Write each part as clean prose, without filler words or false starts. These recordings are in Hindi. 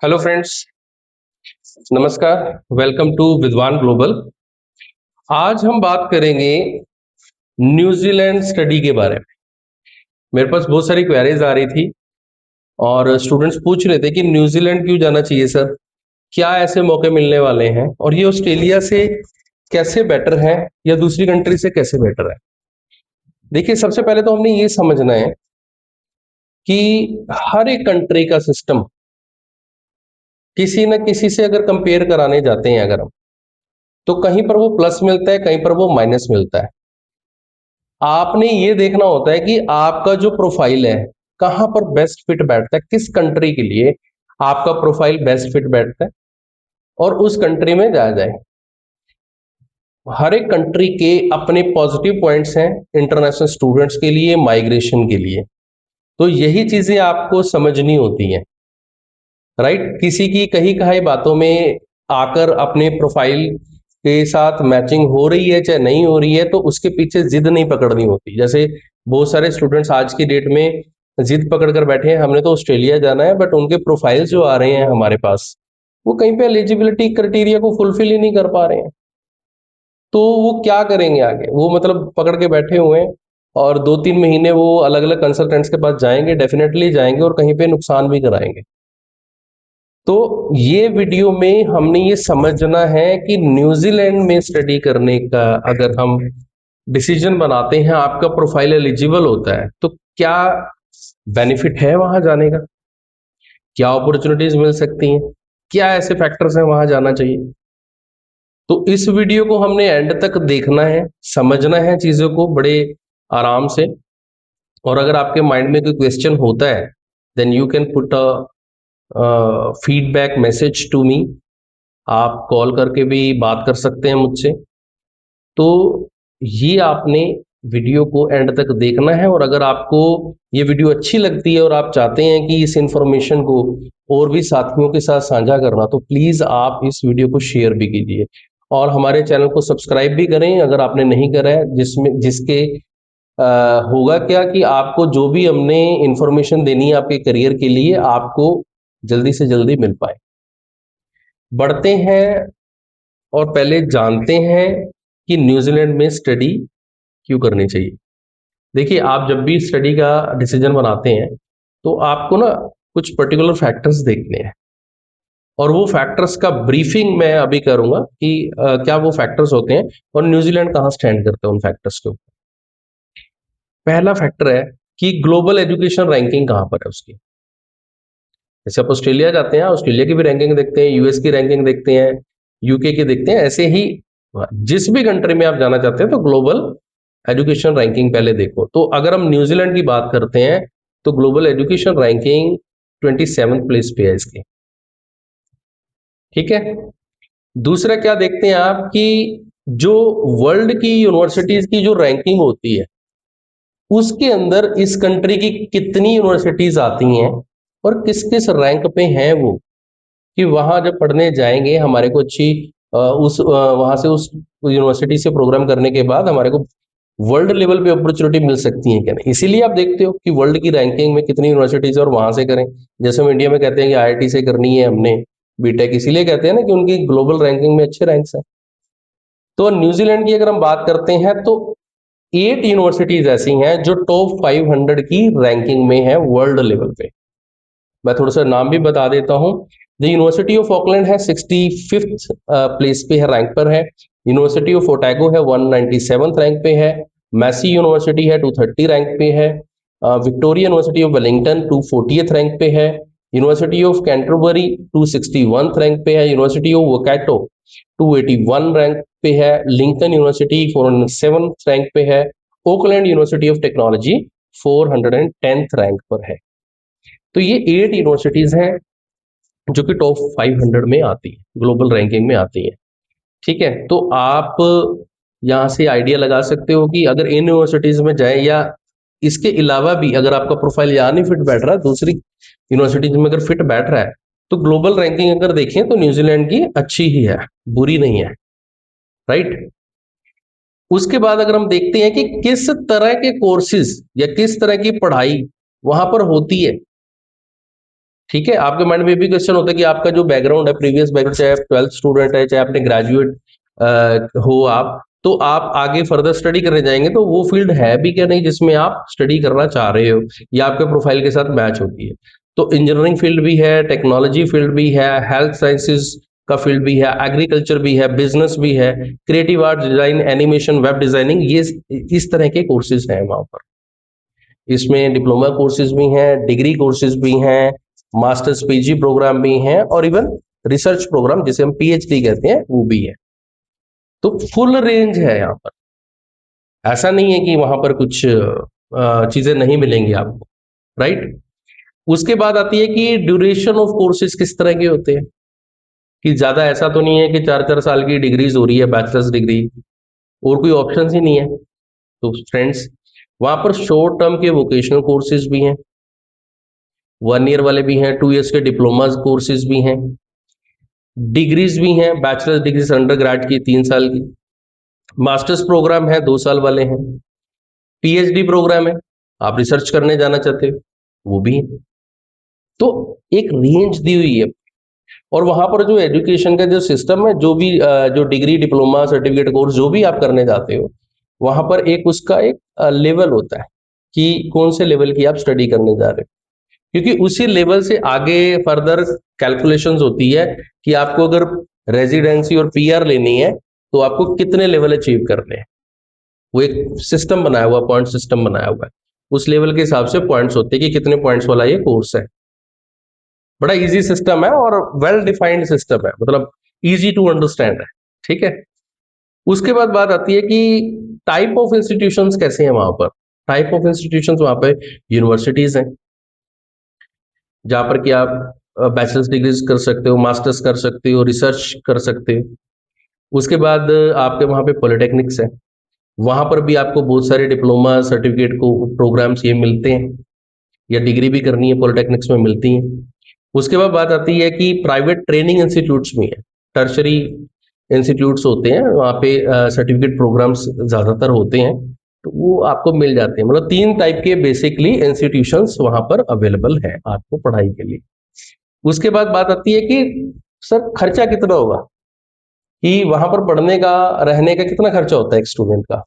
हेलो फ्रेंड्स, नमस्कार। वेलकम टू विद्वान ग्लोबल। आज हम बात करेंगे न्यूजीलैंड स्टडी के बारे में। मेरे पास बहुत सारी क्वेरीज आ रही थी और स्टूडेंट्स पूछ रहे थे कि न्यूजीलैंड क्यों जाना चाहिए सर, क्या ऐसे मौके मिलने वाले हैं और ये ऑस्ट्रेलिया से कैसे बेटर है या दूसरी कंट्री से कैसे बेटर है। देखिए, सबसे पहले तो हमने ये समझना है कि हर एक कंट्री का सिस्टम किसी न किसी से अगर कंपेयर कराने जाते हैं अगर हम, तो कहीं पर वो प्लस मिलता है, कहीं पर वो माइनस मिलता है। आपने ये देखना होता है कि आपका जो प्रोफाइल है कहां पर बेस्ट फिट बैठता है, किस कंट्री के लिए आपका प्रोफाइल बेस्ट फिट बैठता है और उस कंट्री में जाया जाए। हर एक कंट्री के अपने पॉजिटिव पॉइंट्स हैं इंटरनेशनल स्टूडेंट्स के लिए, माइग्रेशन के लिए। तो यही चीजें आपको समझनी होती हैं, राइट। किसी की कही कहाई बातों में आकर अपने प्रोफाइल के साथ मैचिंग हो रही है चाहे नहीं हो रही है, तो उसके पीछे जिद नहीं पकड़नी होती। जैसे बहुत सारे स्टूडेंट्स आज की डेट में जिद पकड़ कर बैठे हैं, हमने तो ऑस्ट्रेलिया जाना है, बट उनके प्रोफाइल जो आ रहे हैं हमारे पास, वो कहीं पे एलिजिबिलिटी क्राइटेरिया को फुलफिल ही नहीं कर पा रहे हैं। तो वो क्या करेंगे आगे, वो मतलब पकड़ के बैठे हुए हैं और 2-3 महीने वो अलग अलग कंसल्टेंट्स के पास जाएंगे, डेफिनेटली जाएंगे और कहीं पे नुकसान भी कराएंगे। तो ये वीडियो में हमने ये समझना है कि न्यूजीलैंड में स्टडी करने का अगर हम डिसीजन बनाते हैं, आपका प्रोफाइल एलिजिबल होता है, तो क्या बेनिफिट है वहां जाने का, क्या अपॉर्चुनिटीज मिल सकती हैं, क्या ऐसे फैक्टर्स हैं वहां जाना चाहिए। तो इस वीडियो को हमने एंड तक देखना है, समझना है चीजों को बड़े आराम से। और अगर आपके माइंड में कोई क्वेश्चन होता है, then you can put a feedback message to me. आप कॉल करके भी बात कर सकते हैं मुझसे। तो ये आपने वीडियो को एंड तक देखना है, और अगर आपको ये वीडियो अच्छी लगती है और आप चाहते हैं कि इस इंफॉर्मेशन को और भी साथियों के साथ साझा करना, तो प्लीज आप इस वीडियो को शेयर भी कीजिए और हमारे चैनल को सब्सक्राइब भी करें अगर आपने नहीं करा है, जिसके होगा क्या कि आपको जो भी हमने इंफॉर्मेशन देनी है आपके करियर के लिए, आपको जल्दी से जल्दी मिल पाए। बढ़ते हैं और पहले जानते हैं कि न्यूजीलैंड में स्टडी क्यों करनी चाहिए। देखिए, आप जब भी स्टडी का डिसीजन बनाते हैं तो आपको ना कुछ पर्टिकुलर फैक्टर्स देखने हैं, और वो फैक्टर्स का ब्रीफिंग मैं अभी करूंगा कि क्या वो फैक्टर्स होते हैं और न्यूजीलैंड कहाँ स्टैंड करते हैं उन फैक्टर्स के ऊपर। पहला फैक्टर है कि ग्लोबल एजुकेशन रैंकिंग कहाँ पर है उसकी। जैसे आप ऑस्ट्रेलिया जाते हैं, ऑस्ट्रेलिया की भी रैंकिंग देखते हैं, यूएस की रैंकिंग देखते हैं, यूके की देखते हैं, ऐसे ही जिस भी कंट्री में आप जाना चाहते हैं तो ग्लोबल एजुकेशन रैंकिंग पहले देखो। तो अगर हम न्यूजीलैंड की बात करते हैं तो ग्लोबल एजुकेशन रैंकिंग 27 प्लेस पे है इसकी। ठीक है। दूसरा क्या देखते हैं आप कि जो वर्ल्ड की यूनिवर्सिटीज की जो रैंकिंग होती है, उसके अंदर इस कंट्री की कितनी यूनिवर्सिटीज आती हैं और किस किस रैंक पे हैं वो, कि वहां जब पढ़ने जाएंगे हमारे को अच्छी वहां से उस यूनिवर्सिटी से प्रोग्राम करने के बाद हमारे को वर्ल्ड लेवल पे अपॉर्चुनिटी मिल सकती है क्या नहीं। इसीलिए आप देखते हो कि वर्ल्ड की रैंकिंग में कितनी यूनिवर्सिटीज और वहां से करें। जैसे हम इंडिया में कहते हैं कि आईआईटी से करनी है हमने बीटेक, इसीलिए कहते हैं ना कि उनकी ग्लोबल रैंकिंग में अच्छे रैंक्स हैं। तो न्यूजीलैंड की अगर हम बात करते हैं तो 8 यूनिवर्सिटीज ऐसी हैं जो टॉप 500 की रैंकिंग में है वर्ल्ड लेवल पे। मैं थोड़ा सा नाम भी बता देता हूँ। द यूनिवर्सिटी ऑफ ऑकलैंड है 65th प्लेस पे है, रैंक पर है। यूनिवर्सिटी ऑफ ओटागो है 197th रैंक पे है। मैसी यूनिवर्सिटी है 230 रैंक पे है। Victoria university of Wellington 240th rank पे है। University of Canterbury 261th rank पे है। यूनिवर्सिटी ऑफ वोकैटो 281 रैंक पे है। लिंकन यूनिवर्सिटी 407th रैंक पे है। Oakland university of technology 410th rank पर है। तो ये 8 यूनिवर्सिटीज हैं जो कि टॉप 500 में आती है, ग्लोबल रैंकिंग में आती है। ठीक है। तो आप यहाँ से आइडिया लगा सकते हो कि अगर इन यूनिवर्सिटीज में जाए, या इसके अलावा भी अगर आपका प्रोफाइल यहाँ नहीं फिट बैठ रहा, दूसरी यूनिवर्सिटीज में अगर फिट बैठ रहा है, तो ग्लोबल रैंकिंग अगर देखें तो न्यूजीलैंड की अच्छी ही है, बुरी नहीं है, राइट। उसके बाद अगर हम देखते हैं कि किस तरह के कोर्सेज या किस तरह की पढ़ाई वहां पर होती है, ठीक है, आपके माइंड में भी क्वेश्चन होता है कि आपका जो बैकग्राउंड है, प्रीवियस बैकग्राउंड, चाहे आप 12th स्टूडेंट है, चाहे आपने ग्रेजुएट हो आप, तो आप आगे फर्दर स्टडी करने जाएंगे तो वो फील्ड है भी क्या नहीं जिसमें आप स्टडी करना चाह रहे हो या आपके प्रोफाइल के साथ मैच होती है। तो इंजीनियरिंग फील्ड भी है, टेक्नोलॉजी फील्ड भी है, हेल्थ साइंसेज का फील्ड भी है, एग्रीकल्चर भी है, बिजनेस भी है, creative art, design, animation, web designing, ये इस तरह के कोर्सेज हैं वहां पर। इसमें डिप्लोमा कोर्सेज भी हैं, डिग्री कोर्सेज भी हैं, मास्टर्स पीजी प्रोग्राम भी हैं और इवन रिसर्च प्रोग्राम जिसे हम पीएचडी कहते हैं वो भी है। तो फुल रेंज है यहाँ पर, ऐसा नहीं है कि वहां पर कुछ चीजें नहीं मिलेंगी आपको, राइट। उसके बाद आती है कि ड्यूरेशन ऑफ कोर्सेज किस तरह के होते हैं, कि ज्यादा ऐसा तो नहीं है कि 4-4 साल की डिग्रीज हो रही है, बैचलर्स डिग्री, और कोई ऑप्शन ही नहीं है। तो फ्रेंड्स, वहां पर शॉर्ट टर्म के वोकेशनल कोर्सेज भी हैं, 1 ईयर वाले भी हैं, 2 ईयर्स के डिप्लोमा कोर्सेज भी हैं, डिग्रीज भी हैं, बैचलर्स डिग्रीज अंडर ग्रेड की 3 साल की, मास्टर्स प्रोग्राम है 2 साल वाले हैं, पीएचडी प्रोग्राम है, आप रिसर्च करने जाना चाहते हो वो भी है। तो एक रेंज दी हुई है, और वहां पर जो एजुकेशन का जो सिस्टम है, जो भी जो डिग्री, डिप्लोमा, सर्टिफिकेट कोर्स जो भी आप करने जाते हो, वहां पर एक उसका एक लेवल होता है कि कौन से लेवल की आप स्टडी करने जा रहे हो, क्योंकि उसी लेवल से आगे फर्दर कैलकुलेशंस होती है कि आपको अगर रेजिडेंसी और पीआर लेनी है तो आपको कितने लेवल अचीव करने हैं। वो एक सिस्टम बनाया हुआ, पॉइंट सिस्टम बनाया हुआ है, उस लेवल के हिसाब से पॉइंट्स होते हैं कि कितने पॉइंट्स वाला ये कोर्स है। बड़ा इजी सिस्टम है और वेल डिफाइंड सिस्टम है, मतलब इजी टू अंडरस्टैंड है, ठीक है। उसके बाद बात आती है कि टाइप ऑफ इंस्टीट्यूशंस कैसे हैं वहां पर। टाइप ऑफ इंस्टीट्यूशंस वहां पे यूनिवर्सिटीज हैं, जहां पर कि आप बैचलर्स डिग्रीज कर सकते हो, मास्टर्स कर सकते हो, रिसर्च कर सकते हो। उसके बाद आपके वहां पे पॉलिटेक्निक्स है, वहां पर भी आपको बहुत सारे डिप्लोमा, सर्टिफिकेट को प्रोग्राम्स ये मिलते हैं, या डिग्री भी करनी है पॉलिटेक्निक्स में मिलती हैं। उसके बाद बात आती है कि प्राइवेट ट्रेनिंग इंस्टीट्यूट्स भी हैं, टर्शरी इंस्टीट्यूट्स होते हैं, वहाँ पे सर्टिफिकेट प्रोग्राम्स ज़्यादातर होते हैं, तो वो आपको मिल जाते हैं। मतलब 3 टाइप के बेसिकली इंस्टीट्यूशंस वहाँ पर अवेलेबल है आपको पढ़ाई के लिए। उसके बाद बात आती है कि सर खर्चा कितना होगा, कि वहाँ पर पढ़ने का, रहने का कितना खर्चा होता है एक स्टूडेंट का।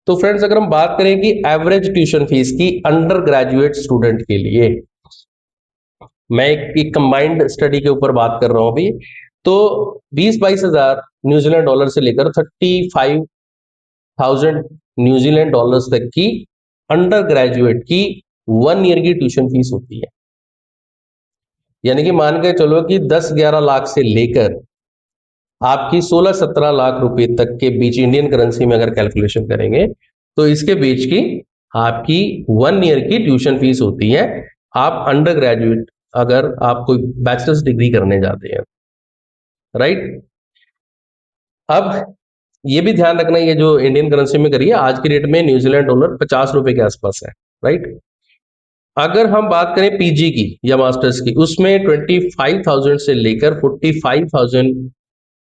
तो फ्रेंड्स, अगर हम बात करें कि एवरेज ट्यूशन फीस की अंडर ग्रेजुएट स्टूडेंट के लिए, मैं एक कंबाइंड स्टडी के ऊपर बात कर रहा हूं अभी, तो 20-22 हजार न्यूजीलैंड डॉलर से लेकर 35,000 न्यूजीलैंड डॉलर्स तक की अंडर ग्रेजुएट की 1 ईयर की ट्यूशन फीस होती है। यानी कि मान के चलो कि 10-11 लाख से लेकर आपकी 16-17 लाख रुपए तक के बीच, इंडियन करेंसी में अगर कैलकुलेशन करेंगे तो इसके बीच की आपकी 1 ईयर की ट्यूशन फीस होती है, आप अंडर ग्रेजुएट अगर आप कोई बैचलर्स डिग्री करने जाते हैं, राइट। अब ये भी ध्यान रखना, ये जो इंडियन करेंसी में करिए, आज की डेट में न्यूजीलैंड डॉलर 50 रुपए के आसपास है, राइट। अगर हम बात करें पीजी की या मास्टर्स की, उसमें 25,000 से लेकर 45,000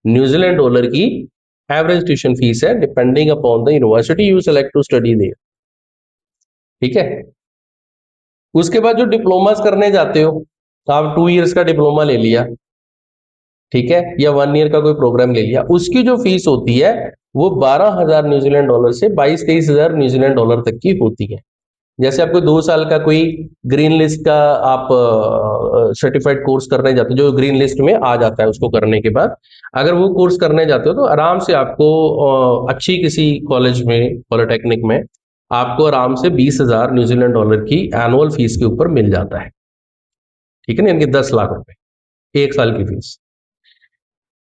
न्यूजीलैंड डॉलर की एवरेज ट्यूशन फीस है, depending upon the university you select to study there, ठीक है। उसके बाद जो डिप्लोमास करने जाते हो, तो आप 2 ईयर्स का डिप्लोमा ले लिया, ठीक है, या 1 ईयर का कोई प्रोग्राम ले लिया, उसकी जो फीस होती है वो 12,000 न्यूजीलैंड डॉलर से 22-23 हजार न्यूजीलैंड डॉलर तक की होती है। जैसे आपको 2 साल का कोई ग्रीन लिस्ट का आप सर्टिफाइड कोर्स करने जाते हो, जो ग्रीन लिस्ट में आ जाता है, उसको करने के बाद अगर वो कोर्स करने जाते हो तो आराम से आपको अच्छी किसी कॉलेज में, पॉलिटेक्निक में, आपको आराम से 20,000 न्यूजीलैंड डॉलर की एनुअल फीस के ऊपर मिल जाता है, ठीक है ना, यानी कि 10 लाख रुपए 1 साल की फीस।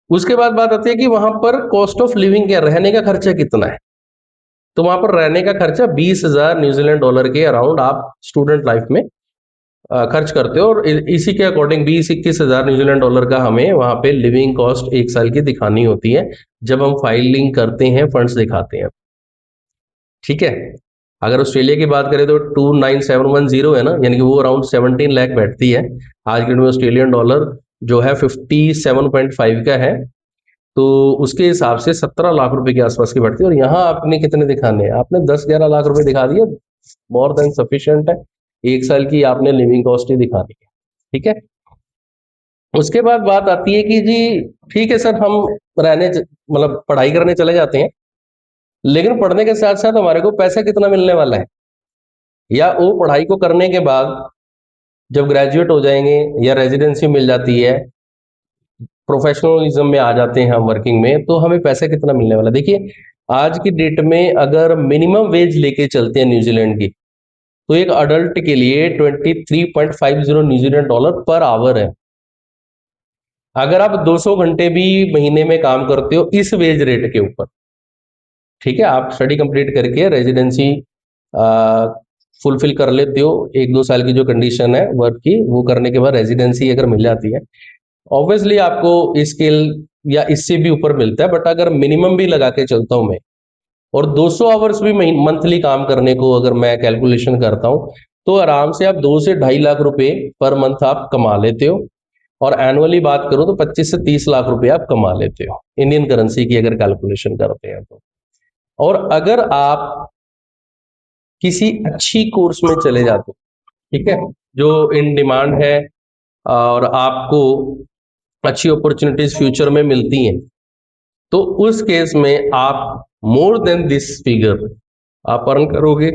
उसके बाद बात आती है कि वहां पर कॉस्ट ऑफ लिविंग क्या, रहने का खर्चा कितना है। तो वहां पर रहने का खर्चा 20,000 न्यूजीलैंड डॉलर के अराउंड आप स्टूडेंट लाइफ में खर्च करते हो, और इसी के अकॉर्डिंग 20-21 हजार न्यूजीलैंड डॉलर का हमें वहां पे लिविंग कॉस्ट 1 साल की दिखानी होती है, जब हम फाइलिंग करते हैं, फंड्स दिखाते हैं, ठीक है। अगर ऑस्ट्रेलिया की बात करें तो 29,710 है ना, यानी कि वो अराउंड 17 लाख बैठती है। आज के डेट में ऑस्ट्रेलियन डॉलर जो है 57.5 का है, तो उसके हिसाब से 17 लाख रुपए के आसपास की बढ़ती है। और यहाँ आपने कितने दिखाने हैं, आपने 10-11 लाख रुपए दिखा दिए, मोर देन सफिशिएंट है। 1 साल की आपने लिविंग कॉस्ट ही दिखानी है, ठीक है। उसके बाद बात आती है कि जी ठीक है सर, हम मतलब पढ़ाई करने चले जाते हैं, लेकिन पढ़ने के साथ साथ हमारे को पैसा कितना मिलने वाला है, या वो पढ़ाई को करने के बाद जब ग्रेजुएट हो जाएंगे या रेजिडेंसी मिल जाती है, प्रोफेशनलिज्म में आ जाते हैं हम वर्किंग में, तो हमें पैसा कितना मिलने वाला है। देखिए आज की डेट में अगर मिनिमम वेज लेके चलते हैं न्यूजीलैंड की, तो एक अडल्ट के लिए 23.50 न्यूजीलैंड डॉलर पर आवर है। अगर आप 200 घंटे भी महीने में काम करते हो इस वेज रेट के ऊपर, ठीक है, आप स्टडी कंप्लीट करके रेजिडेंसी फुलफिल कर लेते हो, 1-2 साल की जो कंडीशन है वर्क की, वो करने के बाद रेजिडेंसी अगर मिल जाती है, ऑब्वियसली आपको स्किल या इससे भी ऊपर मिलता है। बट अगर मिनिमम भी लगा के चलता हूं मैं, और 200 आवर्स भी मंथली काम करने को अगर मैं कैलकुलेशन करता हूं, तो आराम से आप 2 से 2.5 लाख रुपए पर मंथ आप कमा लेते हो। और एनुअली बात करूं तो 25 से 30 लाख रुपए आप कमा लेते हो इंडियन करेंसी की अगर कैलकुलेशन करते हैं तो। और अगर आप किसी अच्छी कोर्स में चले जाते हो, ठीक है, जो इन डिमांड है और आपको अच्छी अपॉर्चुनिटीज फ्यूचर में मिलती हैं, तो उस केस में आप मोर देन दिस फिगर आप अर्न करोगे।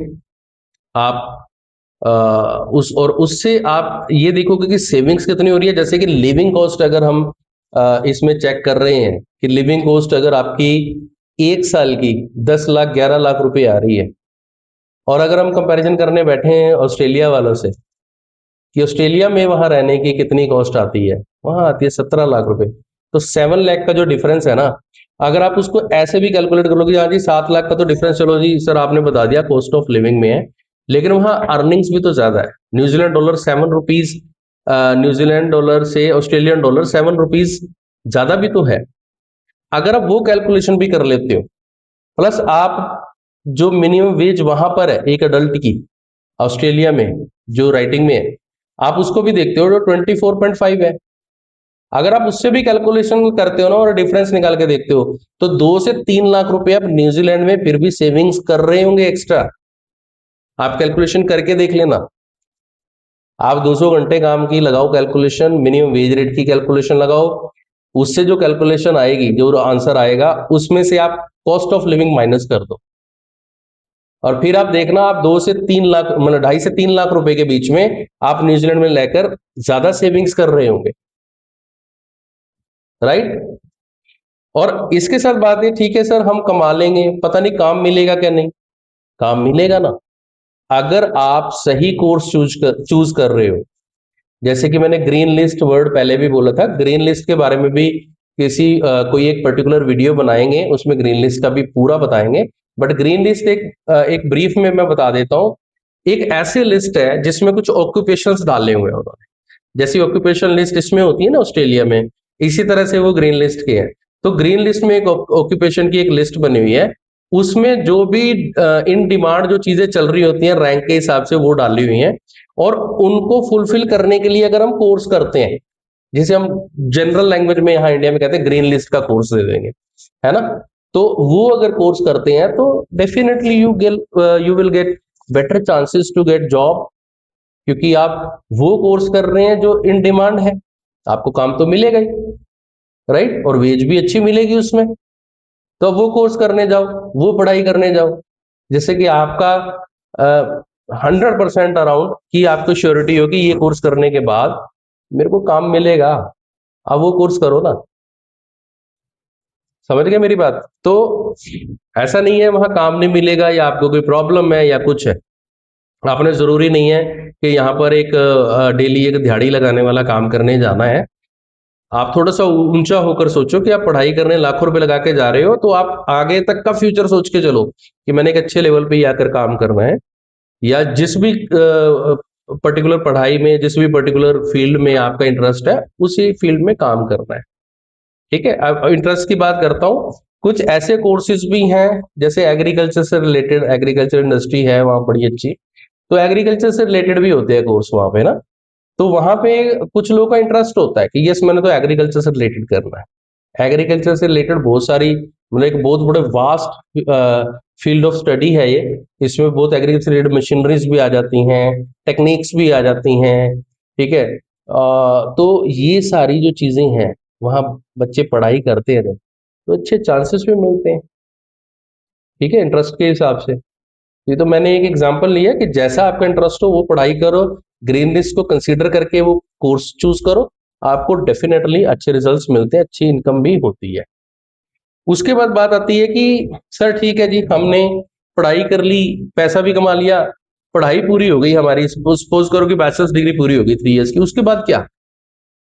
आप उस और उससे आप ये देखोगे कि सेविंग्स कितनी हो रही है। जैसे कि लिविंग कॉस्ट अगर हम इसमें चेक कर रहे हैं कि लिविंग कॉस्ट अगर आपकी 1 साल की 10 लाख 11 लाख रुपए आ रही है, और अगर हम कंपैरिजन करने बैठे हैं ऑस्ट्रेलिया वालों से कि ऑस्ट्रेलिया में वहां रहने की कितनी कॉस्ट आती है, वहां आती है 17 लाख रुपए। तो 7 लाख का जो डिफरेंस है ना, अगर आप उसको ऐसे भी कैलकुलेट कर लोगे, हाँ जी 7 लाख का तो डिफरेंस, चलो जी सर आपने बता दिया कॉस्ट ऑफ लिविंग में है, लेकिन वहां अर्निंग्स भी तो ज्यादा है। New Zealand dollar 7 rupees, New Zealand dollar से ऑस्ट्रेलियन डॉलर 7 रुपीज ज्यादा भी तो है। अगर आप वो कैलकुलेशन भी कर लेते हो, प्लस आप जो मिनिमम वेज वहां पर है एक अडल्ट की ऑस्ट्रेलिया में जो राइटिंग में है, आप उसको भी देखते हो जो 24.5 है। अगर आप उससे भी कैलकुलेशन करते हो ना और डिफरेंस निकाल के देखते हो, तो 2 से 3 लाख रुपए आप न्यूजीलैंड में फिर भी सेविंग्स कर रहे होंगे एक्स्ट्रा। आप कैलकुलेशन करके देख लेना, आप 200 घंटे काम की लगाओ कैलकुलेशन, मिनिमम वेज रेट की कैलकुलेशन लगाओ, उससे जो कैलकुलेशन आएगी, जो आंसर आएगा, उसमें से आप कॉस्ट ऑफ लिविंग माइनस कर दो, और फिर आप देखना आप 2 से 3 लाख, मतलब 2.5 से 3 लाख रुपए के बीच में आप न्यूजीलैंड में लेकर ज्यादा सेविंग्स कर रहे होंगे, राइट। और इसके साथ बात है, ठीक है सर हम कमा लेंगे, पता नहीं काम मिलेगा क्या, नहीं काम मिलेगा ना, अगर आप सही कोर्स चूज कर रहे हो। जैसे कि मैंने ग्रीन लिस्ट वर्ड पहले भी बोला था, ग्रीन लिस्ट के बारे में भी कोई एक पर्टिकुलर वीडियो बनाएंगे, उसमें ग्रीन लिस्ट का भी पूरा बताएंगे। बट ग्रीन लिस्ट एक ब्रीफ में मैं बता देता हूँ। एक ऐसी लिस्ट है जिसमें कुछ ऑक्यूपेशंस डाले हुए हैं उन्होंने, जैसी ऑक्यूपेशन लिस्ट इसमें होती है ना ऑस्ट्रेलिया में, इसी तरह से वो ग्रीन लिस्ट की है। तो ग्रीन लिस्ट में एक ऑक्यूपेशन की एक लिस्ट बनी हुई है, उसमें जो भी इन डिमांड जो चीजें चल रही होती हैं रैंक के हिसाब से वो डाली हुई हैं, और उनको फुलफिल करने के लिए अगर हम कोर्स करते हैं, जिसे हम जनरल लैंग्वेज में यहाँ इंडिया में कहते हैं ग्रीन लिस्ट का कोर्स दे देंगे, है ना, तो वो अगर कोर्स करते हैं तो definitely you will get better chances to get job, क्योंकि आप वो कोर्स कर रहे हैं जो इन डिमांड है, आपको काम तो मिलेगा ही, राइट, और वेज भी अच्छी मिलेगी उसमें। तो वो कोर्स करने जाओ, वो पढ़ाई करने जाओ, जैसे कि आपका 100% अराउंड की आपको श्योरिटी हो कि ये कोर्स करने के बाद मेरे को काम मिलेगा, अब वो कोर्स करो ना। समझ गए मेरी बात। तो ऐसा नहीं है वहां काम नहीं मिलेगा या आपको कोई प्रॉब्लम है या कुछ है, आपने जरूरी नहीं है कि यहाँ पर एक डेली एक दिहाड़ी लगाने वाला काम करने जाना है। आप थोड़ा सा ऊंचा होकर सोचो कि आप पढ़ाई करने लाखों रुपए लगा के जा रहे हो, तो आप आगे तक का फ्यूचर सोच के चलो कि मैंने एक अच्छे लेवल पे आकर काम करना है, या जिस भी पर्टिकुलर पढ़ाई में, जिस भी पर्टिकुलर फील्ड में आपका इंटरेस्ट है, उसी फील्ड में काम करना है। ठीक है, अब इंटरेस्ट की बात करता हूँ। कुछ ऐसे कोर्सेज भी हैं, जैसे एग्रीकल्चर से रिलेटेड, एग्रीकल्चर इंडस्ट्री है वहाँ बड़ी अच्छी, तो एग्रीकल्चर से रिलेटेड भी होते हैं कोर्स वहाँ पे ना। तो वहां पे कुछ लोगों का इंटरेस्ट होता है कि यस मैंने तो एग्रीकल्चर से रिलेटेड करना है। एग्रीकल्चर से रिलेटेड बहुत सारी, मतलब एक बहुत बड़े वास्ट फील्ड ऑफ स्टडी है ये। इसमें बहुत एग्रीकल्चर रिलेटेड मशीनरीज भी आ जाती हैं, टेक्निक्स भी आ जाती हैं, ठीक है, तो ये सारी जो चीजें हैं, वहाँ बच्चे पढ़ाई करते हैं तो अच्छे चांसेस भी मिलते हैं। ठीक है, इंटरेस्ट के हिसाब से। ये तो मैंने एक एग्जांपल लिया कि जैसा आपका इंटरेस्ट हो वो पढ़ाई करो, ग्रीन लिस्ट को कंसीडर करके वो कोर्स चूज करो, आपको डेफिनेटली अच्छे रिजल्ट्स मिलते हैं, अच्छी इनकम भी होती है। उसके बाद बात आती है कि सर ठीक है जी, हमने पढ़ाई कर ली, पैसा भी कमा लिया, पढ़ाई पूरी हो गई हमारी, सपोज करो कि बैचलर्स डिग्री पूरी हो गई 3 इयर्स की, उसके बाद क्या?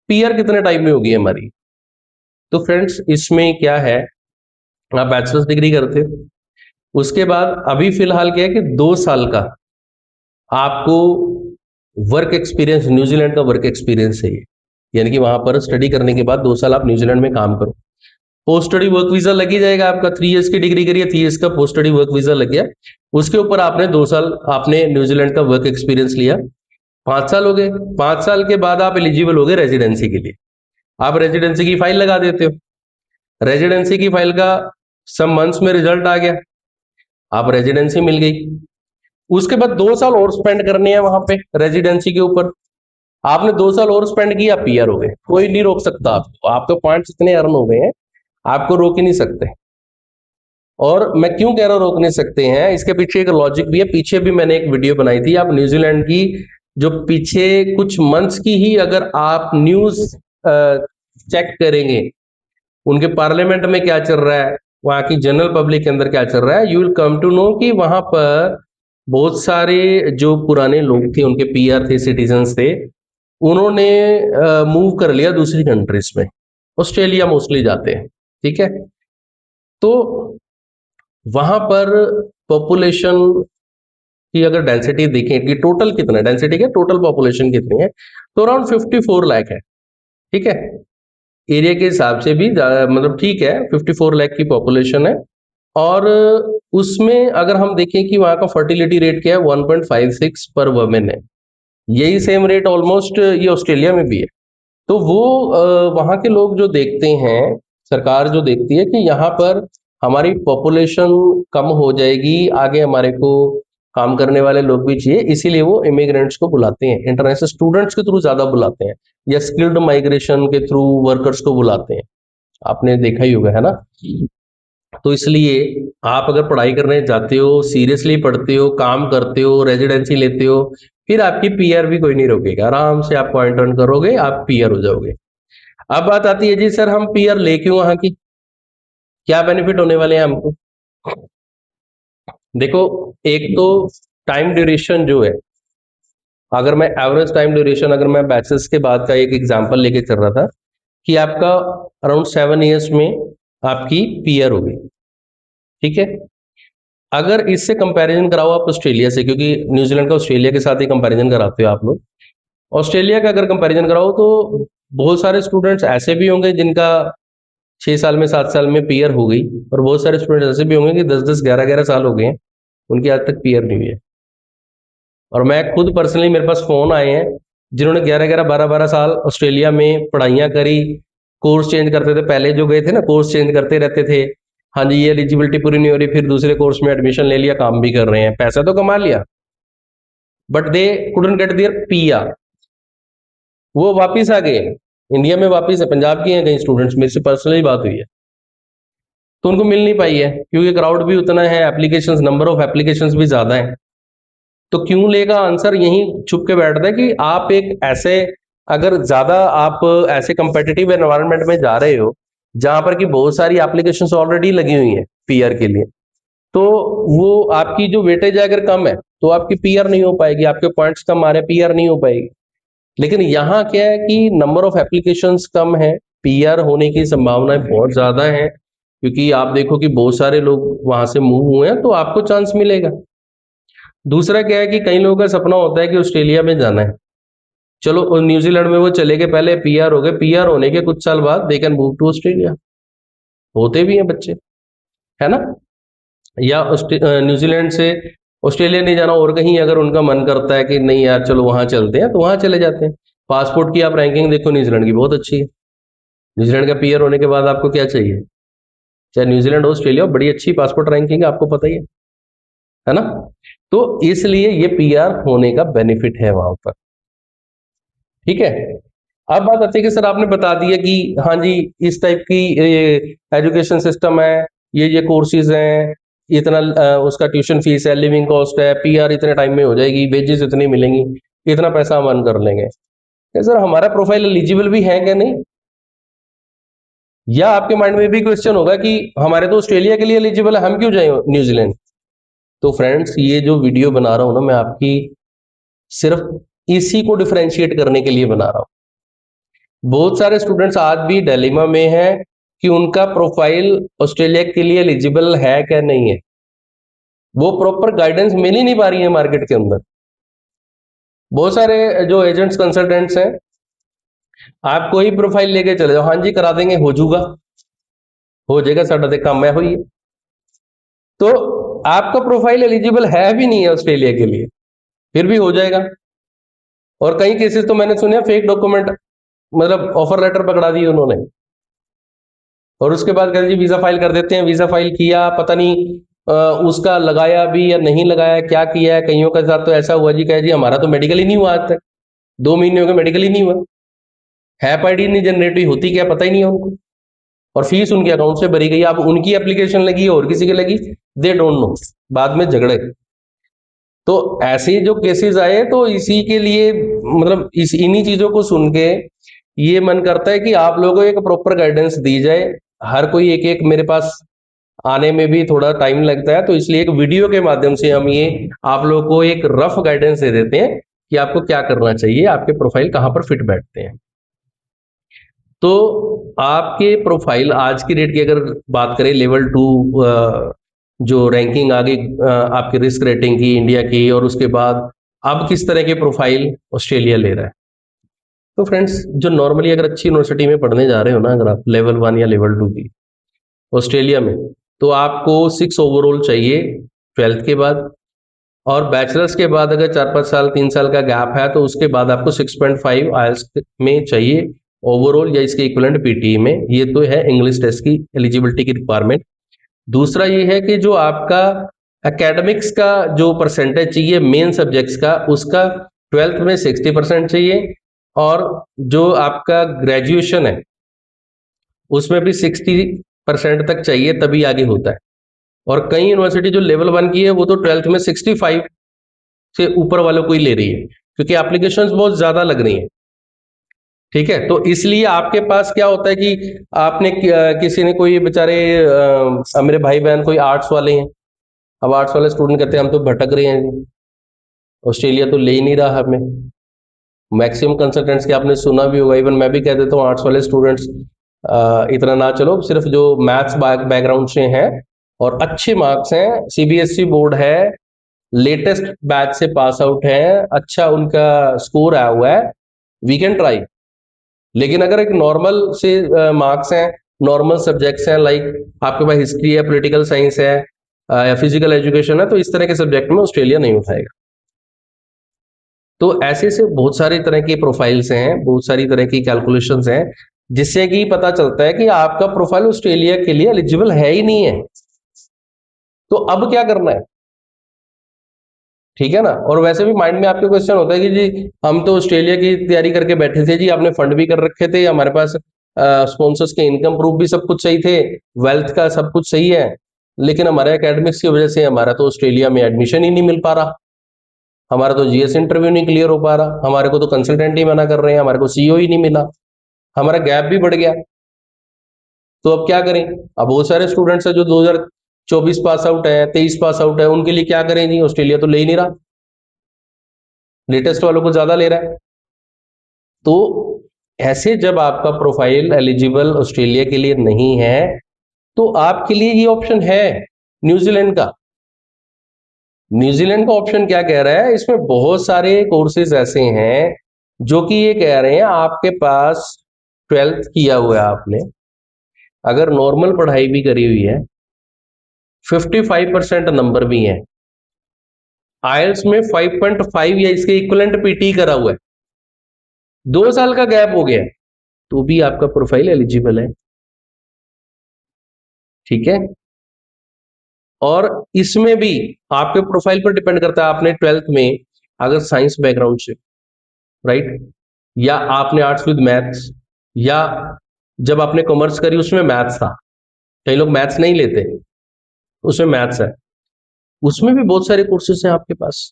पीआर कितने टाइम में होगी हमारी? तो फ्रेंड्स इसमें क्या है, आप बैचलर्स डिग्री करते हो, उसके बाद अभी फिलहाल क्या है कि 2 साल का आपको वर्क एक्सपीरियंस, न्यूजीलैंड का वर्क एक्सपीरियंस चाहिए। यानी कि वहां पर स्टडी करने के बाद 2 साल आप न्यूजीलैंड में काम करो, पोस्ट स्टडी वर्क वीजा लग ही जाएगा आपका। 3 इयर्स की डिग्री करिए, 3 इयर्स का पोस्ट स्टडी वर्क वीजा लग गया, उसके ऊपर आपने 2 साल आपने न्यूजीलैंड का वर्क एक्सपीरियंस लिया, 5 साल हो गए। 5 साल के बाद आप एलिजिबल हो गए रेजिडेंसी के लिए, आप रेजिडेंसी की फाइल लगा देते हो, रेजिडेंसी की फाइल का सम मंथ्स में रिजल्ट आ गया, आप रेजिडेंसी मिल गई। उसके बाद 2 साल और स्पेंड करने हैं वहां पे रेजिडेंसी के ऊपर, आपने 2 साल और स्पेंड किया, पीआर हो गए, कोई नहीं रोक सकता आपको, आपके पॉइंट्स इतने अर्न हो गए हैं, आपको रोक ही नहीं सकते। और मैं क्यों कह रहा हूं रोक नहीं सकते हैं, इसके पीछे एक लॉजिक भी है, पीछे भी मैंने एक वीडियो बनाई थी, आप न्यूजीलैंड की जो पीछे कुछ मंथ्स की ही अगर आप न्यूज चेक करेंगे, उनके पार्लियामेंट में क्या चल रहा है, वहां की जनरल पब्लिक के अंदर क्या चल रहा है, you will come to know कि वहां पर बहुत सारे जो पुराने लोग थे, उनके पीआर थे, सिटीजन्स थे, उन्होंने मूव कर लिया दूसरी कंट्रीज में, ऑस्ट्रेलिया मोस्टली जाते हैं। ठीक है, तो वहां पर पॉपुलेशन की अगर डेंसिटी देखें कि टोटल कितना है, डेंसिटी क्या, टोटल पॉपुलेशन कितनी है, तो अराउंड 54 लाख है। ठीक है, एरिया के हिसाब से भी मतलब ठीक है, 54 लाख की पॉपुलेशन है। और उसमें अगर हम देखें कि वहां का फर्टिलिटी रेट क्या है, 1.56 पर वुमेन है, यही सेम रेट ऑलमोस्ट ये ऑस्ट्रेलिया में भी है। तो वो वहां के लोग जो देखते हैं, सरकार जो देखती है कि यहाँ पर हमारी पॉपुलेशन कम हो जाएगी, आगे हमारे को काम करने वाले लोग भी चाहिए, इसीलिए वो इमिग्रेंट्स को बुलाते हैं, इंटरनेशनल स्टूडेंट्स के थ्रू ज्यादा बुलाते हैं, या स्किल्ड माइग्रेशन के थ्रू वर्कर्स को बुलाते हैं, आपने देखा ही होगा, है ना। तो इसलिए आप अगर पढ़ाई करने जाते हो, सीरियसली पढ़ते हो, काम करते हो, रेजिडेंसी लेते हो, फिर आपकी पीआर भी कोई नहीं रोकेगा, आराम से आप पॉइंट अर्न करोगे, आप पीआर हो जाओगे। अब बात आती है जी सर हम पीआर ले क्यों, वहां की क्या बेनिफिट होने वाले हैं हमको? देखो, एक तो टाइम ड्यूरेशन जो है, अगर मैं एवरेज टाइम ड्यूरेशन, अगर मैं बैचलर्स के बाद का एक एग्जांपल लेके चल रहा था कि आपका अराउंड 7 इयर्स में आपकी पीआर हो गई। ठीक है, अगर इससे कंपैरिजन कराओ आप ऑस्ट्रेलिया से, क्योंकि न्यूजीलैंड का ऑस्ट्रेलिया के साथ ही कंपैरिजन कराते हो आप लोग, ऑस्ट्रेलिया का अगर कंपैरिजन कराओ तो बहुत सारे स्टूडेंट्स ऐसे भी होंगे जिनका 6 साल में 7 साल में पीआर हो गई, और बहुत सारे स्टूडेंट्स ऐसे भी होंगे कि 10-10 11-11 साल हो गए हैं, उनकी आज तक पीआर नहीं हुई है। और मैं खुद पर्सनली, मेरे पास फोन आए हैं जिन्होंने 11-11 12-12 साल ऑस्ट्रेलिया में पढ़ाइयाँ करी, कोर्स चेंज करते थे, पहले जो गए थे ना कोर्स चेंज करते रहते थे, हाँ जी ये एलिजिबिलिटी पूरी नहीं हो रही, फिर दूसरे कोर्स में एडमिशन ले लिया, काम भी कर रहे हैं, पैसा तो कमा लिया, but they couldn't get their PR. वो वापिस आ गए इंडिया में, वापिस है, पंजाब के हैं कई स्टूडेंट्स, मेरे से पर्सनली बात हुई है, तो उनको मिल नहीं पाई है क्योंकि क्राउड भी उतना है, एप्लीकेशंस, नंबर ऑफ एप्लीकेशंस भी ज्यादा है। तो क्यों लेगा, आंसर यही छुप के बैठता है कि आप एक ऐसे, अगर ज्यादा आप ऐसे कंपेटिटिव एनवायरनमेंट में जा रहे हो जहां पर कि बहुत सारी एप्लीकेशंस ऑलरेडी लगी हुई हैं पीआर के लिए, तो वो आपकी जो वेटेज है अगर कम है तो आपकी पीआर नहीं हो पाएगी, आपके पॉइंट्स कम आ रहे हैं, पीआर नहीं हो पाएगी। लेकिन यहाँ क्या है कि नंबर ऑफ एप्लीकेशंस कम है, पीआर होने की संभावनाएं बहुत ज्यादा है, क्योंकि आप देखो कि बहुत सारे लोग वहां से मूव हुए हैं, तो आपको चांस मिलेगा। दूसरा क्या है कि कई लोगों का सपना होता है कि ऑस्ट्रेलिया में जाना है, चलो न्यूजीलैंड में वो चले गए, पहले पीआर हो गए, पीआर होने के कुछ साल बाद they can move to Australia, होते भी हैं बच्चे, है ना। या न्यूजीलैंड से ऑस्ट्रेलिया नहीं जाना, और कहीं अगर उनका मन करता है कि नहीं यार चलो वहां चलते हैं, तो वहां चले जाते हैं। पासपोर्ट की आप रैंकिंग देखो, न्यूजीलैंड की बहुत अच्छी है, न्यूजीलैंड का पीआर होने के बाद आपको क्या चाहिए, चाहे न्यूजीलैंड हो, ऑस्ट्रेलिया हो, बड़ी अच्छी पासपोर्ट रैंकिंग है, आपको पता ही है ना। तो इसलिए ये पीआर होने का बेनिफिट है वहां पर। ठीक है, अब बात आती है कि सर आपने बता दिया कि हाँ जी इस टाइप की एजुकेशन सिस्टम है, ये कोर्सेज हैं, इतना उसका ट्यूशन फीस है, लिविंग कॉस्ट है, पीआर इतने टाइम में हो जाएगी, वेजेस इतनी मिलेंगी, इतना पैसा हम अर्न कर लेंगे। सर हमारा प्रोफाइल एलिजिबल भी है क्या नहीं? या आपके माइंड में भी क्वेश्चन होगा कि हमारे तो ऑस्ट्रेलिया के लिए एलिजिबल है, हम क्यों जाए न्यूजीलैंड? तो फ्रेंड्स ये जो वीडियो बना रहा हूं ना मैं आपकी सिर्फ इसी को डिफरेंशिएट करने के लिए बना रहा हूं। बहुत सारे स्टूडेंट्स आज भी डिलेमा में हैं कि उनका प्रोफाइल ऑस्ट्रेलिया के लिए एलिजिबल है क्या नहीं है। वो प्रॉपर गाइडेंस मिल ही नहीं पा रही है मार्केट के अंदर। बहुत सारे जो एजेंट्स कंसल्टेंट्स हैं, आप कोई प्रोफाइल लेके चले जाओ, हाँ जी करा देंगे, हो जाएगा साडा ते काम है हुई है। तो आपका प्रोफाइल एलिजिबल है भी नहीं है ऑस्ट्रेलिया के लिए, फिर भी हो जाएगा। और कई केसेस तो मैंने सुने फेक डॉक्यूमेंट, मतलब ऑफर लेटर पकड़ा दिए उन्होंने, और उसके बाद कहते जी वीजा फाइल कर देते हैं। वीजा फाइल किया, पता नहीं उसका लगाया भी या नहीं लगाया, क्या किया है। कईयों के साथ तो ऐसा हुआ जी, कहे जी हमारा तो मेडिकल ही नहीं हुआ आज तक, 2 महीने हो गए मेडिकल ही नहीं हुआ, हैप आईडी नहीं जनरेट हुई, होती क्या पता ही नहीं है उनको, और फीस उनके अकाउंट से भरी गई। अब उनकी एप्लीकेशन लगी और किसी की लगी, दे डोंट नो, बाद में झगड़े। तो ऐसे जो केसेस आए तो इसी के लिए, मतलब इस इन्हीं चीजों को सुन के ये मन करता है कि आप लोगों को एक प्रॉपर गाइडेंस दी जाए। हर कोई एक एक मेरे पास आने में भी थोड़ा टाइम लगता है, तो इसलिए एक वीडियो के माध्यम से हम ये आप लोगों को एक रफ गाइडेंस दे देते हैं कि आपको क्या करना चाहिए, आपके प्रोफाइल कहां पर फिट बैठते हैं। तो आपके प्रोफाइल आज की डेट की अगर बात करें, लेवल 2 जो रैंकिंग आ गई आपकी रिस्क रेटिंग की इंडिया की, और उसके बाद अब किस तरह के प्रोफाइल ऑस्ट्रेलिया ले रहा है। तो फ्रेंड्स जो नॉर्मली अगर अच्छी यूनिवर्सिटी में पढ़ने जा रहे हो ना, अगर आप लेवल 1 या लेवल 2 की ऑस्ट्रेलिया में, तो आपको 6 ओवरऑल चाहिए 12th के बाद। और बैचलर्स के बाद अगर 4-5 साल 3 साल का गैप है तो उसके बाद आपको 6.5 आइल्स में चाहिए ओवरऑल, या इसके इक्विवेलेंट पीटी में। ये तो है इंग्लिश टेस्ट की एलिजिबिलिटी की रिक्वायरमेंट। दूसरा ये है कि जो आपका एकेडमिक्स का जो परसेंटेज चाहिए मेन सब्जेक्ट्स का, उसका 12th में 60% चाहिए, और जो आपका ग्रेजुएशन है उसमें भी 60% तक चाहिए, तभी आगे होता है। और कई यूनिवर्सिटी जो लेवल 1 की है वो तो 12th में 65 से ऊपर वालों को ही ले रही है, क्योंकि एप्लीकेशंस बहुत ज्यादा लग रही हैं। ठीक है, तो इसलिए आपके पास क्या होता है कि आपने किसी ने कोई बेचारे मेरे भाई बहन कोई आर्ट्स वाले हैं, अब आर्ट्स वाले स्टूडेंट कहते हैं हम तो भटक रहे हैं, ऑस्ट्रेलिया तो ले ही नहीं रहा हमें। मैक्सिमम कंसल्टेंट्स के आपने सुना भी होगा, इवन मैं भी कह देता हूँ आर्ट्स वाले स्टूडेंट्स इतना ना चलो, सिर्फ जो मैथ्स बैकग्राउंड से हैं और अच्छे मार्क्स हैं, सीबीएसई बोर्ड है, लेटेस्ट बैच से पास आउट है, अच्छा उनका स्कोर आया हुआ है, वी कैन ट्राई। लेकिन अगर एक नॉर्मल से मार्क्स हैं, नॉर्मल सब्जेक्ट्स हैं, लाइक आपके पास हिस्ट्री है, पॉलिटिकल साइंस है, या फिजिकल एजुकेशन है, तो इस तरह के सब्जेक्ट में ऑस्ट्रेलिया नहीं उठाएगा। तो ऐसे से बहुत सारी तरह की प्रोफाइल्स हैं, बहुत सारी तरह की कैलकुलेशंस हैं, जिससे कि पता चलता है कि आपका प्रोफाइल ऑस्ट्रेलिया के लिए एलिजिबल है ही नहीं है। तो अब क्या करना है? ठीक है ना। और वैसे भी माइंड में आपके क्वेश्चन होता है कि जी हम तो ऑस्ट्रेलिया की तैयारी करके बैठे थे जी, आपने फंड भी कर रखे थे, हमारे पास स्पॉन्सर्स के इनकम प्रूफ भी सब कुछ सही थे, वेल्थ का सब कुछ सही है, लेकिन हमारे एकेडमिक्स की वजह से हमारा तो ऑस्ट्रेलिया में एडमिशन ही नहीं मिल पा रहा, हमारा तो जीएस इंटरव्यू नहीं क्लियर हो पा रहा, हमारे को तो कंसल्टेंट ही मना कर रहे हैं, हमारे को सीईओ ही नहीं मिला, हमारा गैप भी बढ़ गया। तो अब क्या करें? अब बहुत सारे स्टूडेंट्स हैं जो 2024 पास आउट है, 23 पास आउट है, उनके लिए क्या करें जी? ऑस्ट्रेलिया तो ले ही नहीं रहा, लेटेस्ट वालों को ज्यादा ले रहा है। तो ऐसे जब आपका प्रोफाइल एलिजिबल ऑस्ट्रेलिया के लिए नहीं है, तो आपके लिए ये ऑप्शन है न्यूजीलैंड का। न्यूजीलैंड का ऑप्शन क्या कह रहा है? इसमें बहुत सारे कोर्सेज ऐसे हैं जो कि ये कह रहे हैं आपके पास 12th किया हुआ है आपने, अगर नॉर्मल पढ़ाई भी करी हुई है, 55% नंबर भी है, आईएलटीएस में 5.5 या इसके इक्विवेलेंट पीटी करा हुआ है, 2 साल का गैप हो गया, तो भी आपका प्रोफाइल एलिजिबल है। ठीक है, और इसमें भी आपके प्रोफाइल पर डिपेंड करता है, आपने 12th में अगर साइंस बैकग्राउंड से, राइट, या आपने आर्ट्स विद मैथ्स, या जब आपने कॉमर्स करी उसमें मैथ्स था, कई लोग मैथ्स नहीं लेते, उसमें मैथ्स है, उसमें भी बहुत सारे कोर्सेज हैं आपके पास।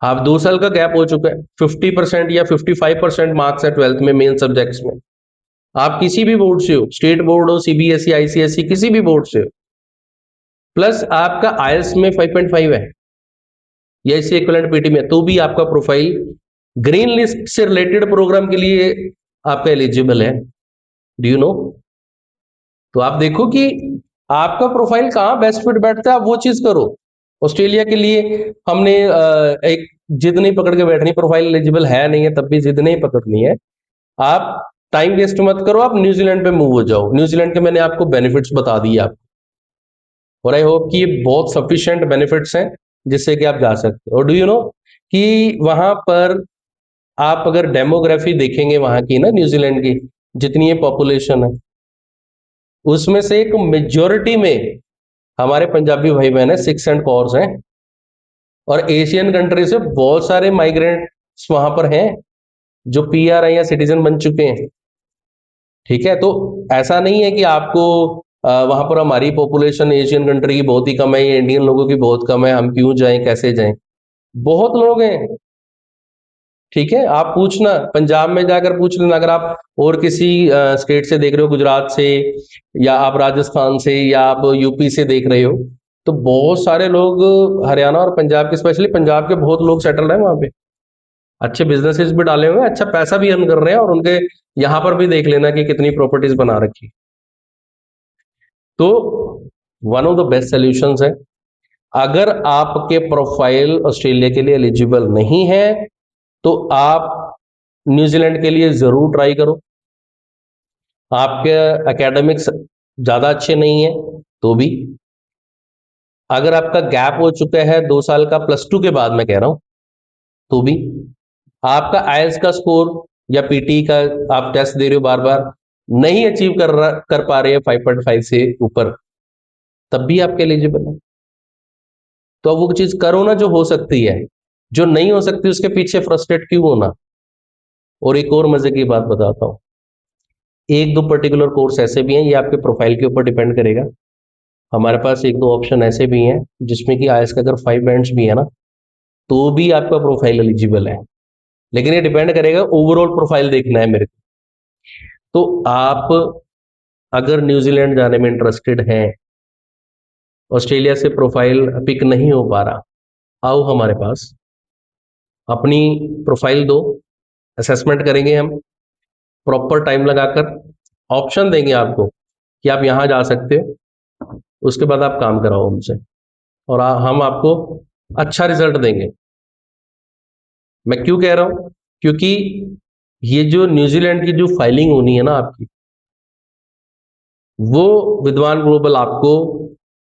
आप 2 साल का गैप हो चुका है, 50% या 55% मार्क्स है 12th में मेन सब्जेक्ट्स में, आप किसी भी बोर्ड से हो, स्टेट बोर्ड हो, सीबीएसई, आईसीएसई, किसी भी बोर्ड से हो, प्लस आपका आईएलटीएस में 5.5 है या इससे इक्विवेलेंट पीटी में, तो भी आपका प्रोफाइल ग्रीन लिस्ट से रिलेटेड प्रोग्राम के लिए आपका एलिजिबल है। Do you know? तो आप देखो कि आपका प्रोफाइल कहाँ बेस्ट फिट बैठता है, आप वो चीज करो। ऑस्ट्रेलिया के लिए हमने एक जिद नहीं पकड़ के बैठनी, प्रोफाइल एलिजिबल है नहीं है तब भी जिद नहीं पकड़नी है। आप टाइम वेस्ट मत करो, आप न्यूजीलैंड पे मूव हो जाओ। न्यूजीलैंड के मैंने आपको बेनिफिट्स बता दिए आपको, और आई होप कि ये बहुत सफिशिएंट बेनिफिट्स हैं जिससे कि आप जा सकते हो। और डू यू नो कि वहां पर आप अगर डेमोग्राफी देखेंगे वहां की ना, न्यूजीलैंड की जितनी ये पॉपुलेशन है, उसमें से एक मेजोरिटी में हमारे पंजाबी भाई बहन है, 6 एंड कोर्स हैं, और एशियन कंट्री से बहुत सारे माइग्रेंट्स वहां पर हैं जो पीआर है या सिटीजन बन चुके हैं। ठीक है, तो ऐसा नहीं है कि आपको वहां पर हमारी पॉपुलेशन एशियन कंट्री की बहुत ही कम है, इंडियन लोगों की बहुत कम है, हम क्यों जाएं, कैसे जाएं, बहुत लोग हैं। ठीक है, आप पूछना, पंजाब में जाकर पूछ लेना, अगर आप और किसी स्टेट से देख रहे हो, गुजरात से या आप राजस्थान से या आप यूपी से देख रहे हो, तो बहुत सारे लोग हरियाणा और पंजाब के, स्पेशली पंजाब के बहुत लोग सेटल्ड हैं वहां पे, अच्छे बिजनेसेस भी डाले हुए हैं, अच्छा पैसा भी अर्न कर रहे हैं, और उनके यहाँ पर भी देख लेना कि कितनी प्रॉपर्टीज बना रखी। तो one of the best solutions है, अगर आपके प्रोफाइल ऑस्ट्रेलिया के लिए एलिजिबल नहीं है तो आप न्यूजीलैंड के लिए जरूर ट्राई करो। आपके एकेडमिक्स ज्यादा अच्छे नहीं है तो भी, अगर आपका गैप हो चुका है 2 साल का, +2 के बाद मैं कह रहा हूं, तो भी, आपका आईएलटीएस का स्कोर या पीटी का आप टेस्ट दे रहे हो बार बार, नहीं अचीव कर पा रहे हैं 5.5 से ऊपर, तब भी आपके एलिजिबल है। तो अब वो चीज करो ना जो हो सकती है, जो नहीं हो सकती उसके पीछे फ्रस्ट्रेट क्यों होना। और एक और मजे की बात बताता हूं, एक दो पर्टिकुलर कोर्स ऐसे भी हैं, ये आपके प्रोफाइल के ऊपर डिपेंड करेगा, हमारे पास एक दो ऑप्शन ऐसे भी हैं जिसमें कि आईएलटीएस का अगर 5 बैंड्स भी है ना, तो भी आपका प्रोफाइल एलिजिबल है, लेकिन ये डिपेंड करेगा, ओवरऑल प्रोफाइल देखना है मेरे को। तो आप अगर न्यूजीलैंड जाने में इंटरेस्टेड हैं, ऑस्ट्रेलिया से प्रोफाइल पिक नहीं हो पा रहा, आओ हमारे पास, अपनी प्रोफाइल दो, असेसमेंट करेंगे हम, प्रॉपर टाइम लगाकर, ऑप्शन देंगे आपको कि आप यहां जा सकते हो, उसके बाद आप काम कराओ हमसे, और हम आपको अच्छा रिजल्ट देंगे। मैं क्यों कह रहा हूं, क्योंकि ये जो न्यूजीलैंड की जो फाइलिंग होनी है ना आपकी, वो विद्वान ग्लोबल आपको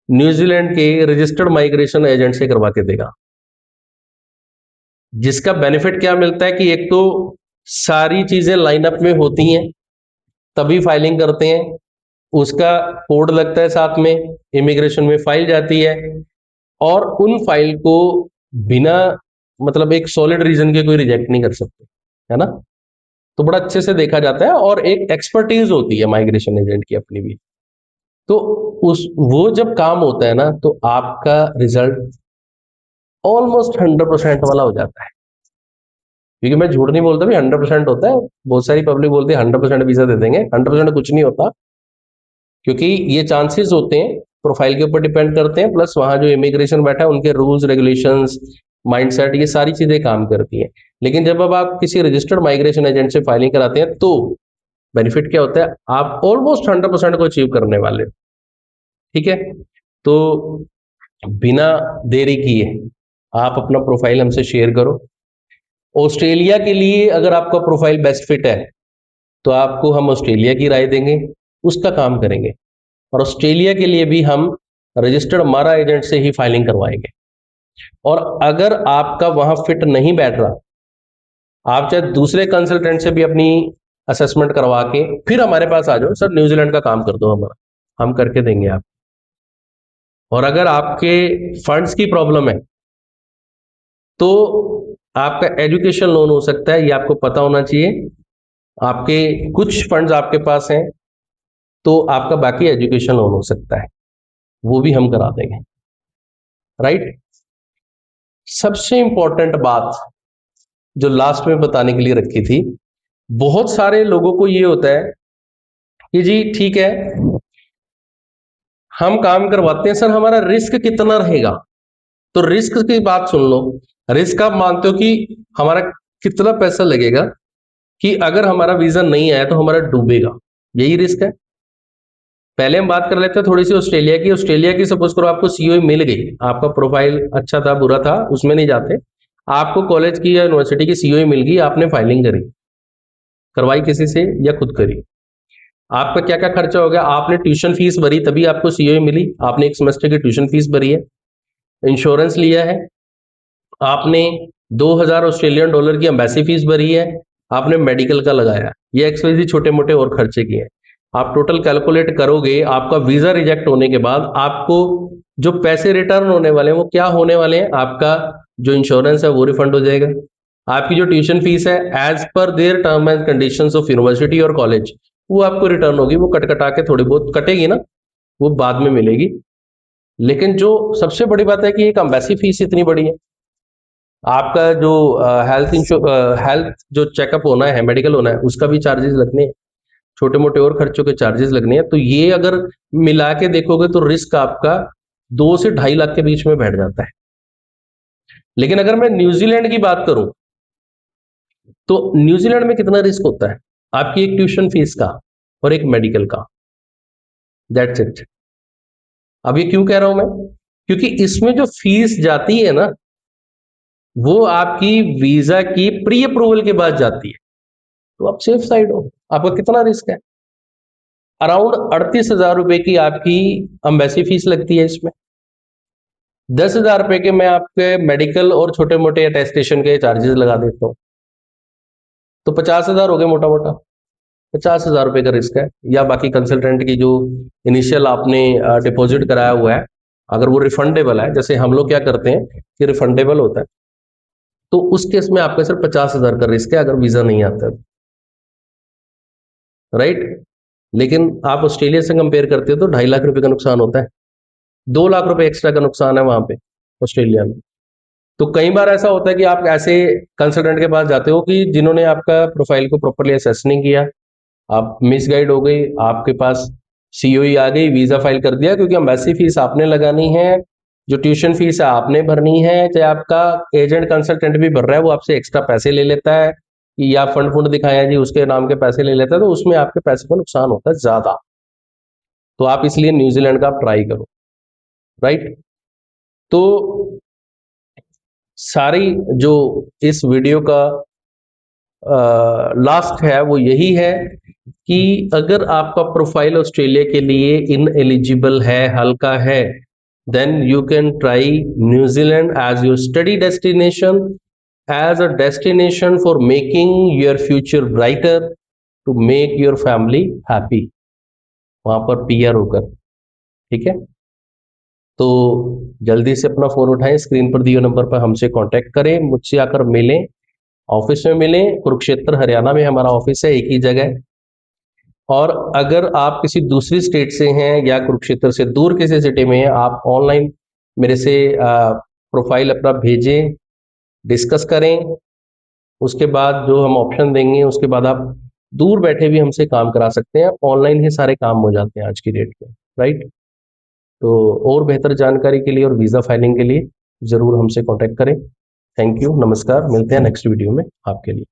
न्यूजीलैंड के रजिस्टर्ड माइग्रेशन एजेंट से करवा के देगा, जिसका बेनिफिट क्या मिलता है कि एक तो सारी चीजें लाइनअप में होती हैं, तभी फाइलिंग करते हैं, उसका कोड लगता है साथ में, इमिग्रेशन में फाइल जाती है, और उन फाइल को बिना मतलब एक सॉलिड रीजन के कोई रिजेक्ट नहीं कर सकते, है ना। तो बड़ा अच्छे से देखा जाता है, और एक एक्सपर्टीज होती है माइग्रेशन एजेंट की अपनी भी। तो उस वो जब काम होता है ना, तो आपका रिजल्ट ऑलमोस्ट 100% वाला हो जाता है, क्योंकि मैं झूठ नहीं बोलता भी, 100% होता है। बहुत सारी पब्लिक बोलती है 100% वीजा दे देंगे, 100% कुछ नहीं होता, क्योंकि ये चांसेस होते हैं, प्रोफाइल के ऊपर डिपेंड करते हैं, प्लस वहां जो इमिग्रेशन बैठा है उनके रूल्स रेगुलेशंस, माइंडसेट, ये सारी चीजें काम करती हैं। लेकिन जब अब आप किसी रजिस्टर्ड माइग्रेशन एजेंट से फाइलिंग कराते हैं, तो बेनिफिट क्या होता है, आप ऑलमोस्ट 100% को अचीव करने वाले हो। ठीक है, तो बिना देरी किए आप अपना प्रोफाइल हमसे शेयर करो। ऑस्ट्रेलिया के लिए अगर आपका प्रोफाइल बेस्ट फिट है, तो आपको हम ऑस्ट्रेलिया की राय देंगे, उसका काम करेंगे, और ऑस्ट्रेलिया के लिए भी हम रजिस्टर्ड मारा एजेंट से ही फाइलिंग करवाएंगे। और अगर आपका वहां फिट नहीं बैठ रहा, आप चाहे दूसरे कंसल्टेंट से भी अपनी असेसमेंट करवा के फिर हमारे पास आ जाओ, सर न्यूजीलैंड का काम कर दो हमारा, हम करके देंगे आप। और अगर आपके फंड्स की प्रॉब्लम है, तो आपका एजुकेशन लोन हो सकता है, ये आपको पता होना चाहिए। आपके कुछ फंड्स आपके पास हैं तो आपका बाकी एजुकेशन लोन हो सकता है, वो भी हम करा देंगे, राइट। सबसे इंपॉर्टेंट बात जो लास्ट में बताने के लिए रखी थी, बहुत सारे लोगों को ये होता है कि जी ठीक है, हम काम करवाते हैं सर, हमारा रिस्क कितना रहेगा? तो रिस्क की बात सुन लो। रिस्क आप मानते हो कि हमारा कितना पैसा लगेगा कि अगर हमारा वीजा नहीं आया तो हमारा डूबेगा, यही रिस्क है। पहले हम बात कर लेते हैं थोड़ी सी ऑस्ट्रेलिया की। ऑस्ट्रेलिया की सपोज करो आपको सीओई मिल गई, आपका प्रोफाइल अच्छा था बुरा था उसमें नहीं जाते, आपको कॉलेज की या यूनिवर्सिटी की सीओई मिल गई, आपने फाइलिंग करी, करवाई किसी से या खुद करी, आपका क्या क्या खर्चा हो गया? आपने ट्यूशन फीस भरी तभी आपको सीओई मिली, आपने एक सेमेस्टर की ट्यूशन फीस भरी है, इंश्योरेंस लिया है, आपने 2000 ऑस्ट्रेलियन डॉलर की एम्बेसी फीस भरी है, आपने मेडिकल का लगाया, ये एक्सवाइजी छोटे मोटे और खर्चे किए हैं। आप टोटल कैलकुलेट करोगे, आपका वीजा रिजेक्ट होने के बाद आपको जो पैसे रिटर्न होने वाले हैं वो क्या होने वाले हैं? आपका जो इंश्योरेंस है वो रिफंड हो जाएगा, आपकी जो ट्यूशन फीस है as per their term and conditions of university और कॉलेज वो आपको रिटर्न होगी, वो कट कटा के थोड़ी बहुत कटेगी ना, वो बाद में मिलेगी। लेकिन जो सबसे बड़ी बात है कि एक एम्बेसी फीस इतनी बड़ी है, आपका जो हेल्थ जो चेकअप होना है, मेडिकल होना है, उसका भी चार्जेस लगने हैं, छोटे मोटे और खर्चों के चार्जेस लगने हैं। तो ये अगर मिला के देखोगे तो रिस्क आपका 2 से 2.5 लाख के बीच में बैठ जाता है। लेकिन अगर मैं न्यूजीलैंड की बात करूं तो न्यूजीलैंड में कितना रिस्क होता है? आपकी एक ट्यूशन फीस का और एक मेडिकल का, दैट्स इट। अब ये क्यों कह रहा हूं मैं? क्योंकि इसमें जो फीस जाती है ना, वो आपकी वीजा की प्री अप्रूवल के बाद जाती है, तो आप सेफ साइड हो। आपका कितना रिस्क है? अराउंड 38,000 रुपए की आपकी एम्बेसी फीस लगती है इसमें, 10,000 रुपए के मैं आपके मेडिकल और छोटे मोटे अटेस्टेशन के चार्जेस लगा देता हूँ, तो 50,000 हो गए मोटा मोटा। 50,000 रुपए का रिस्क है, या बाकी कंसल्टेंट की जो इनिशियल आपने डिपॉजिट कराया हुआ है, अगर वो रिफंडेबल है, जैसे हम लोग क्या करते हैं कि रिफंडेबल होता है, तो उस केस में आपका सिर्फ 50,000 का रिस्क है अगर वीजा नहीं आता है, राइट। लेकिन आप ऑस्ट्रेलिया से कंपेयर करते हो तो 2.5 लाख रुपए का नुकसान होता है, 2 लाख रुपए एक्स्ट्रा का नुकसान है वहां पे ऑस्ट्रेलिया में। तो कई बार ऐसा होता है कि आप ऐसे कंसल्टेंट के पास जाते हो कि जिन्होंने आपका प्रोफाइल को प्रॉपरली असेस नहीं किया, आप मिसगाइड हो गई, आपके पास सीओई आ गई, वीजा फाइल कर दिया, क्योंकि एम्बेसी फीस आपने लगानी है, जो ट्यूशन फीस है आपने भरनी है, चाहे आपका एजेंट कंसल्टेंट भी भर रहा है वो आपसे एक्स्ट्रा पैसे ले लेता है, या फंड फंड दिखाया जी उसके नाम के पैसे ले लेता है, तो उसमें आपके पैसे का नुकसान होता है ज्यादा। तो आप इसलिए न्यूजीलैंड का आप ट्राई करो, राइट। तो सारी जो इस वीडियो का लास्ट है वो यही है कि अगर आपका प्रोफाइल ऑस्ट्रेलिया के लिए इन एलिजिबल है, हल्का है, then you can try New Zealand as your study destination, as a destination for making your future brighter, to make your family happy, वहां पर पीआर होकर, ठीक है। तो जल्दी से अपना फोन उठाएं, स्क्रीन पर दिए नंबर पर हमसे कांटेक्ट करें, मुझसे आकर मिलें, ऑफिस में मिलें। कुरुक्षेत्र हरियाणा में हमारा ऑफिस है, एक ही जगह। और अगर आप किसी दूसरी स्टेट से हैं या कुरुक्षेत्र से दूर किसी सिटी में हैं, आप ऑनलाइन मेरे से प्रोफाइल अपना भेजें, डिस्कस करें, उसके बाद जो हम ऑप्शन देंगे उसके बाद आप दूर बैठे भी हमसे काम करा सकते हैं। ऑनलाइन ही सारे काम हो जाते हैं आज की डेट में, राइट। तो और बेहतर जानकारी के लिए और वीज़ा फाइलिंग के लिए ज़रूर हमसे कांटेक्ट करें। थैंक यू, नमस्कार, मिलते हैं नेक्स्ट वीडियो में आपके लिए।